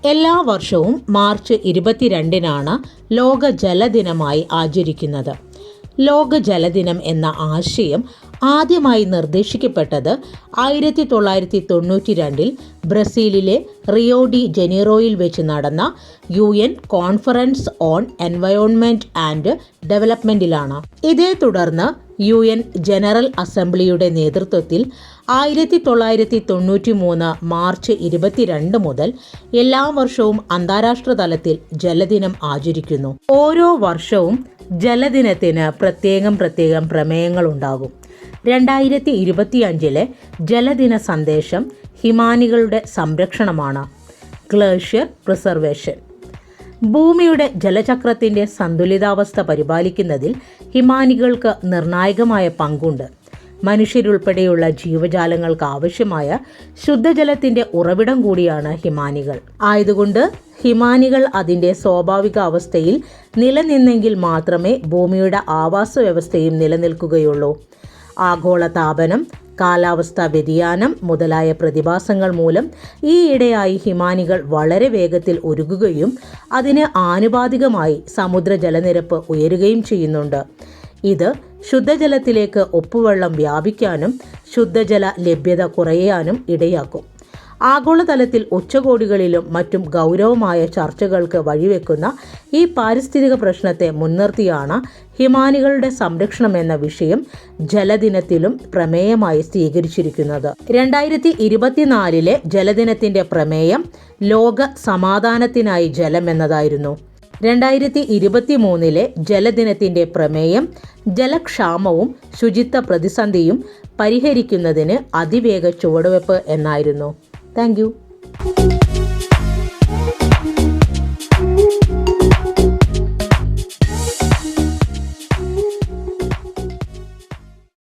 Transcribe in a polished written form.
എല്ലാ വർഷവും മാർച്ച് 22-നാണ് ലോക ജലദിനമായി ആചരിക്കുന്നത്. ലോക ജലദിനം എന്ന ആശയം ആദ്യമായി നിർദ്ദേശിക്കപ്പെട്ടത് 1992 ബ്രസീലിലെ റിയോ ഡി ജനീറോയിൽ വെച്ച് നടന്ന UN conference on environment and ഡെവലപ്മെന്റിലാണ്. ഇതേ തുടർന്ന് UN ജനറൽ അസംബ്ലിയുടെ നേതൃത്വത്തിൽ 1993 മാർച്ച് 22 മുതൽ എല്ലാ വർഷവും അന്താരാഷ്ട്ര തലത്തിൽ ജലദിനം ആചരിക്കുന്നു. ഓരോ വർഷവും ജലദിനത്തിന് പ്രത്യേകം പ്രമേയങ്ങളുണ്ടാകും. 2025 ജലദിന സന്ദേശം ഹിമാനികളുടെ സംരക്ഷണമാണ്. Glacier preservation. ഭൂമിയുടെ ജലചക്രത്തിൻ്റെ സന്തുലിതാവസ്ഥ പരിപാലിക്കുന്നതിൽ ഹിമാനികൾക്ക് നിർണായകമായ പങ്കുണ്ട്. മനുഷ്യരുൾപ്പെടെയുള്ള ജീവജാലങ്ങൾക്ക് ആവശ്യമായ ശുദ്ധജലത്തിൻ്റെ ഉറവിടം കൂടിയാണ് ഹിമാനികൾ. ആയതുകൊണ്ട് ഹിമാനികൾ അതിൻ്റെ സ്വാഭാവിക അവസ്ഥയിൽ നിലനിന്നെങ്കിൽ മാത്രമേ ഭൂമിയുടെ ആവാസ വ്യവസ്ഥയും നിലനിൽക്കുകയുള്ളൂ. ആഗോളതാപനം, കാലാവസ്ഥാ വ്യതിയാനം മുതലായ പ്രതിഭാസങ്ങൾ മൂലം ഈയിടെയായി ഹിമാനികൾ വളരെ വേഗത്തിൽ ഉരുകുകയും അതിന് ആനുപാതികമായി സമുദ്ര ജലനിരപ്പ് ഉയരുകയും ചെയ്യുന്നുണ്ട്. ഇത് ശുദ്ധജലത്തിലേക്ക് ഉപ്പുവെള്ളം വ്യാപിക്കാനും ശുദ്ധജല ലഭ്യത കുറയാനും ഇടയാക്കും. ആഗോളതലത്തിൽ ഉച്ചകോടികളിലും മറ്റും ഗൗരവമായ ചർച്ചകൾക്ക് വഴിവെക്കുന്ന ഈ പാരിസ്ഥിതിക പ്രശ്നത്തെ മുൻനിർത്തിയാണ് ഹിമാനികളുടെ സംരക്ഷണം എന്ന വിഷയം ജലദിനത്തിലും പ്രമേയമായി സ്വീകരിച്ചിരിക്കുന്നത്. 2024 ജലദിനത്തിൻ്റെ പ്രമേയം ലോക സമാധാനത്തിനായി ജലം എന്നതായിരുന്നു. 2023 ജലദിനത്തിൻ്റെ പ്രമേയം ജലക്ഷാമവും ശുചിത്വ പ്രതിസന്ധിയും പരിഹരിക്കുന്നതിന് അതിവേഗ ചുവടുവെപ്പ് എന്നായിരുന്നു. Thank you.